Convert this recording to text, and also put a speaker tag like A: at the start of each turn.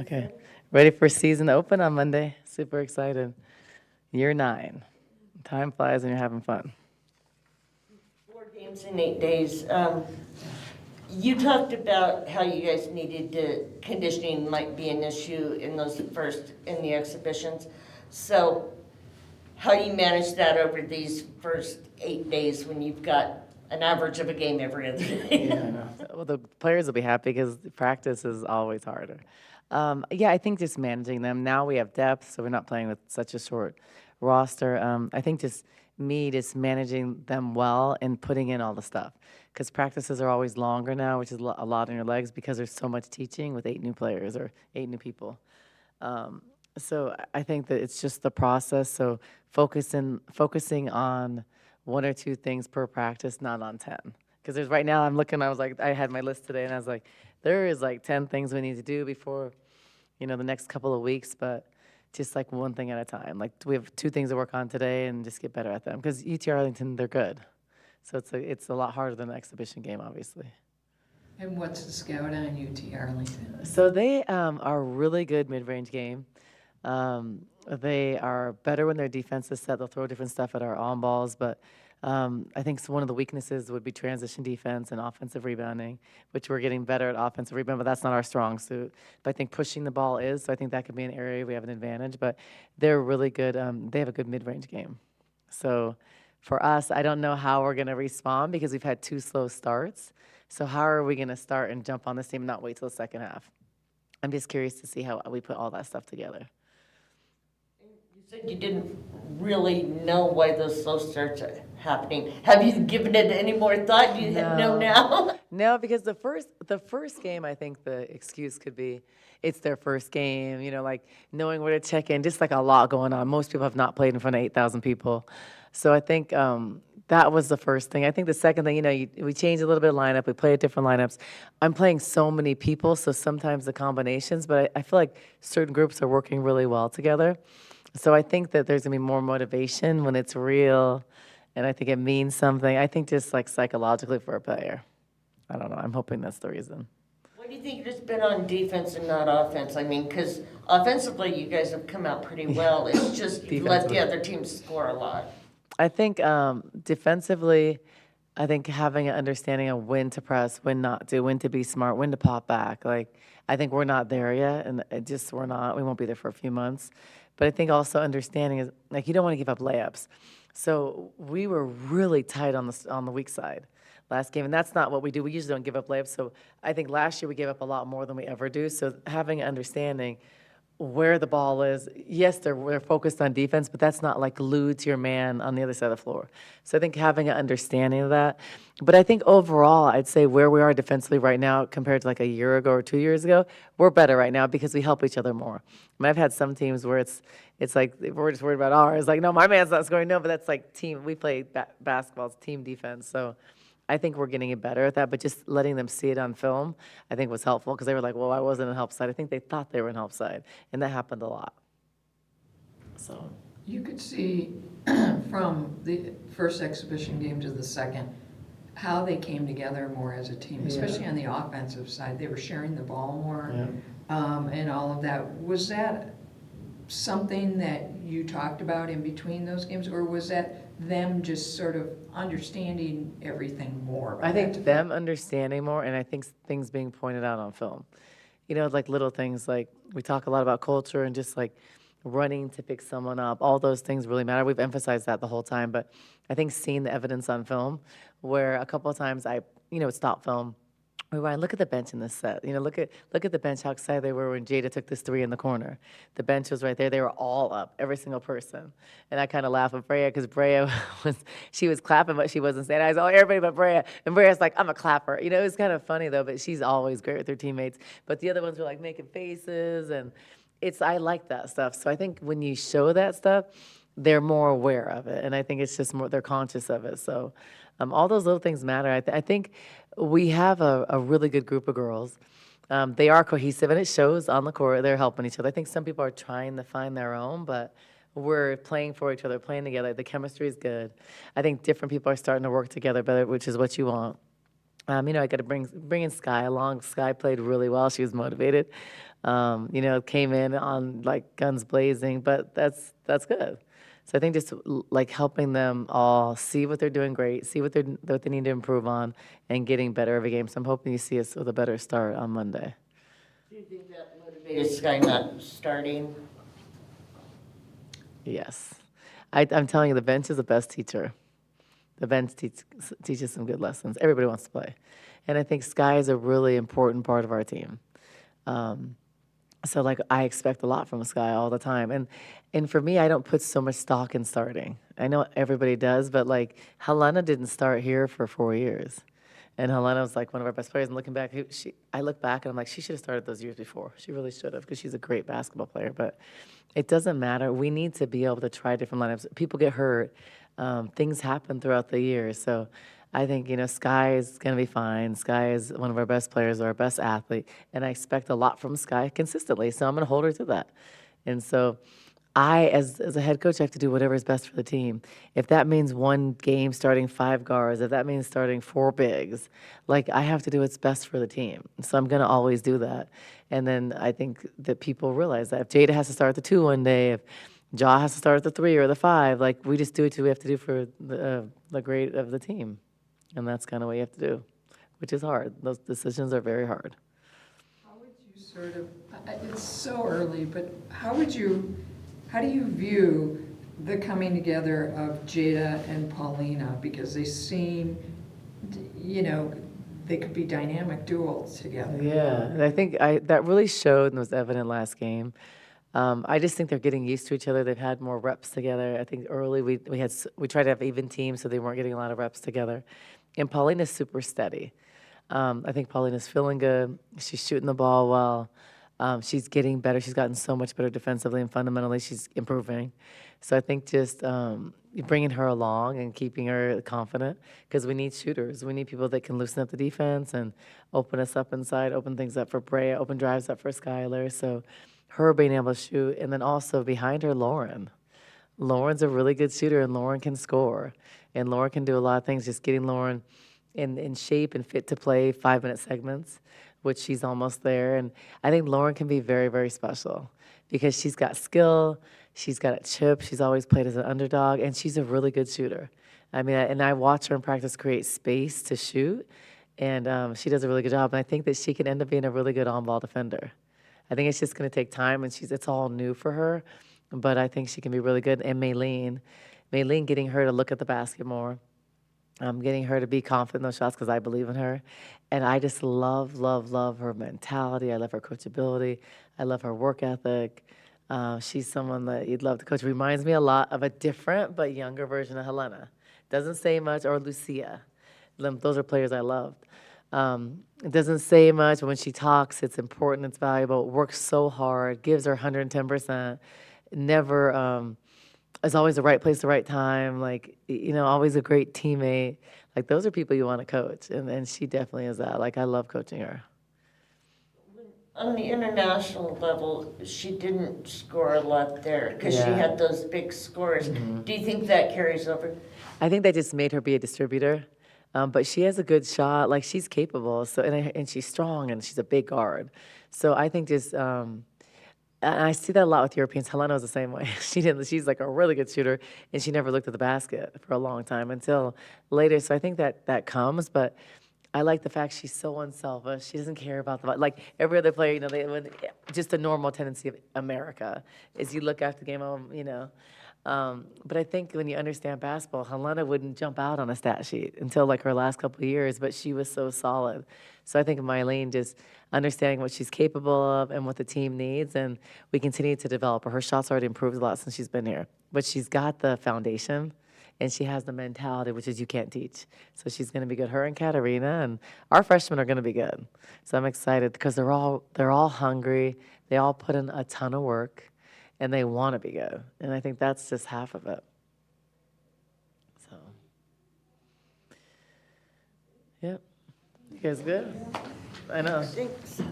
A: Okay. Ready for season open on Monday? Super excited. Year 9. Time flies when you're having fun.
B: 4 games in 8 days. You talked about how you guys needed to, conditioning might be an issue in in the exhibitions. So how do you manage that over these first 8 days when you've got an average of a game every other day?
A: Yeah, I know. Well, the players will be happy because practice is always harder. Yeah, I think just managing them. Now we have depth, so we're not playing with such a short roster. I think just managing them well and putting in all the stuff. Because practices are always longer now, which is a lot on your legs because there's so much teaching with 8 new players or 8 new people. So I think that it's just the process. So focusing on 1 or 2 things per practice, not on 10. Because there's right now I'm looking. I was like, I had my list today, and I was like, there is like 10 things we need to do before, the next couple of weeks. But just like one thing at a time. Like we have 2 things to work on today, and just get better at them. Because UT Arlington, they're good. So it's a lot harder than an exhibition game, obviously.
C: And what's the scout on UT Arlington?
A: So they are a really good mid-range game. They are better when their defense is set. They'll throw different stuff at our on balls, but I think one of the weaknesses would be transition defense and offensive rebounding, which we're getting better at offensive rebound, but that's not our strong suit. But I think pushing the ball is, so I think that could be an area we have an advantage. But they're really good. They have a good mid-range game. So for us, I don't know how we're going to respond because we've had 2 slow starts. So how are we going to start and jump on this team and not wait till the second half? I'm just curious to see how we put all that stuff together.
B: You said you didn't really know why those slow starts are happening. Have you given it any more thought? Do you know now?
A: No, because the first game, I think the excuse could be it's their first game, like knowing where to check in, just like a lot going on. Most people have not played in front of 8,000 people. So I think that was the first thing. I think the second thing, we changed a little bit of lineup. We played different lineups. I'm playing so many people, so sometimes the combinations, but I feel like certain groups are working really well together. So I think that there's going to be more motivation when it's real, and I think it means something. I think just like psychologically for a player. I don't know. I'm hoping that's the reason.
B: What do you think it's been on defense and not offense? I mean, because offensively you guys have come out pretty well. It's just you've let the other teams score a lot.
A: I think defensively, I think having an understanding of when to press, when not to, when to be smart, when to pop back. Like, I think we're not there yet, and we're not. We won't be there for a few months. But I think also understanding is, like, you don't want to give up layups. So we were really tight on the weak side last game, and that's not what we do. We usually don't give up layups. So I think last year we gave up a lot more than we ever do. So having an understanding where the ball is. Yes, we're focused on defense, but that's not like glued to your man on the other side of the floor. So I think having an understanding of that. But I think overall, I'd say where we are defensively right now compared to like a year ago or 2 years ago, we're better right now because we help each other more. I mean, I've had some teams where it's like we're just worried about ours. Like, no, my man's not scoring. No, but that's like team. We play basketball, it's team defense. So I think we're getting better at that, but just letting them see it on film, I think was helpful because they were like, well, I wasn't in help side. I think they thought they were in help side, and that happened a lot. So
C: you could see from the first exhibition game to the second how they came together more as a team, especially on the offensive side. They were sharing the ball more and all of that. Was that something that you talked about in between those games, or was that them just sort of understanding everything more?
A: I think them understanding more, and I think things being pointed out on film. Like little things, like we talk a lot about culture and just like running to pick someone up. All those things really matter. We've emphasized that the whole time, but I think seeing the evidence on film, where a couple of times I, stop film. Ryan, look at the bench in this set. Look at the bench, how excited they were when Jada took this 3 in the corner. The bench was right there. They were all up, every single person. And I kind of laugh at Brea because Brea she was clapping, but she wasn't saying, I was, everybody but Brea. And Brea's like, I'm a clapper. It was kind of funny, though, but she's always great with her teammates. But the other ones were like making faces, and I like that stuff. So I think when you show that stuff, they're more aware of it. And I think it's just more, they're conscious of it. So all those little things matter. I think we have a really good group of girls. They are cohesive, and it shows on the court. They're helping each other. I think some people are trying to find their own, but we're playing for each other, playing together. The chemistry is good. I think different people are starting to work together better, which is what you want. I got to bring in Sky along. Sky played really well. She was motivated. Came in on like guns blazing, but that's good. So I think just like helping them all see what they're doing great, see what they need to improve on, and getting better every game. So I'm hoping you see us with a better start on Monday.
B: Do you think that motivated Sky not starting?
A: Yes, I'm telling you, the bench is the best teacher. The bench teaches some good lessons. Everybody wants to play, and I think Sky is a really important part of our team. So like I expect a lot from Sky all the time. And for me, I don't put so much stock in starting. I know everybody does, but like Helena didn't start here for 4 years. And Helena was like one of our best players. And looking back, I look back and I'm like, she should have started those years before. She really should have because she's a great basketball player. But it doesn't matter. We need to be able to try different lineups. People get hurt. Things happen throughout the year. So I think, Sky is going to be fine. Sky is one of our best players, our best athlete, and I expect a lot from Sky consistently. So I'm going to hold her to that. And so as a head coach, I have to do whatever is best for the team. If that means one game starting 5 guards, if that means starting 4 bigs, like I have to do what's best for the team. So I'm going to always do that. And then I think that people realize that if Jada has to start the 2 one day, if Ja has to start at the 3 or the 5, like we just do what we have to do for the grade of the team. And that's kind of what you have to do, which is hard. Those decisions are very hard.
C: How would you sort of, it's so early, but how do you view the coming together of Jada and Paulina? Because they seem, they could be dynamic duels together.
A: Yeah, and I think that really showed and was evident last game. I just think they're getting used to each other. They've had more reps together. I think early we tried to have even teams, so they weren't getting a lot of reps together. And Paulina's super steady. I think Paulina's feeling good. She's shooting the ball well. She's getting better. She's gotten so much better defensively and fundamentally. She's improving. So I think just bringing her along and keeping her confident because we need shooters. We need people that can loosen up the defense and open us up inside, open things up for Brea, open drives up for Skylar. So her being able to shoot, and then also behind her, Lauren. Lauren's a really good shooter, and Lauren can score. And Lauren can do a lot of things, just getting Lauren in shape and fit to play 5-minute segments, which she's almost there. And I think Lauren can be very, very special because she's got skill, she's got a chip, she's always played as an underdog, and she's a really good shooter. I mean, and I watch her in practice create space to shoot, and she does a really good job. And I think that she can end up being a really good on-ball defender. I think it's just going to take time, and it's all new for her, but I think she can be really good. And Maylene, getting her to look at the basket more, getting her to be confident in those shots because I believe in her. And I just love, love, love her mentality. I love her coachability. I love her work ethic. She's someone that you'd love to coach. Reminds me a lot of a different but younger version of Helena. Doesn't say much, or Lucia. Those are players I loved. It doesn't say much, but when she talks, it's important, it's valuable, works so hard, gives her 110%, never, is always the right place, the right time, like, always a great teammate. Like, those are people you want to coach, and she definitely is that. Like, I love coaching her.
B: On the international level, she didn't score a lot there because she
A: Yeah.
B: had those big scores. Do you think that carries over?
A: I think that just made her be a distributor. But she has a good shot. Like, she's capable. So and she's strong, and she's a big guard. So I think just and I see that a lot with Europeans. Helena was the same way. She's like a really good shooter, and she never looked at the basket for a long time until later. So I think that comes, but I like the fact she's so unselfish. She doesn't care about like every other player. Just a normal tendency of America is you look after the game. But I think when you understand basketball, Helena wouldn't jump out on a stat sheet until like her last couple of years, but she was so solid. So I think Mylene just understanding what she's capable of and what the team needs, and we continue to develop her. Her shots already improved a lot since she's been here, but she's got the foundation, and she has the mentality, which is you can't teach. So she's going to be good. Her and Katarina and our freshmen are going to be good. So I'm excited because they're all hungry. They all put in a ton of work. And they want to be good. And I think that's just half of it. So, yep. You guys good? I know.
B: Thanks.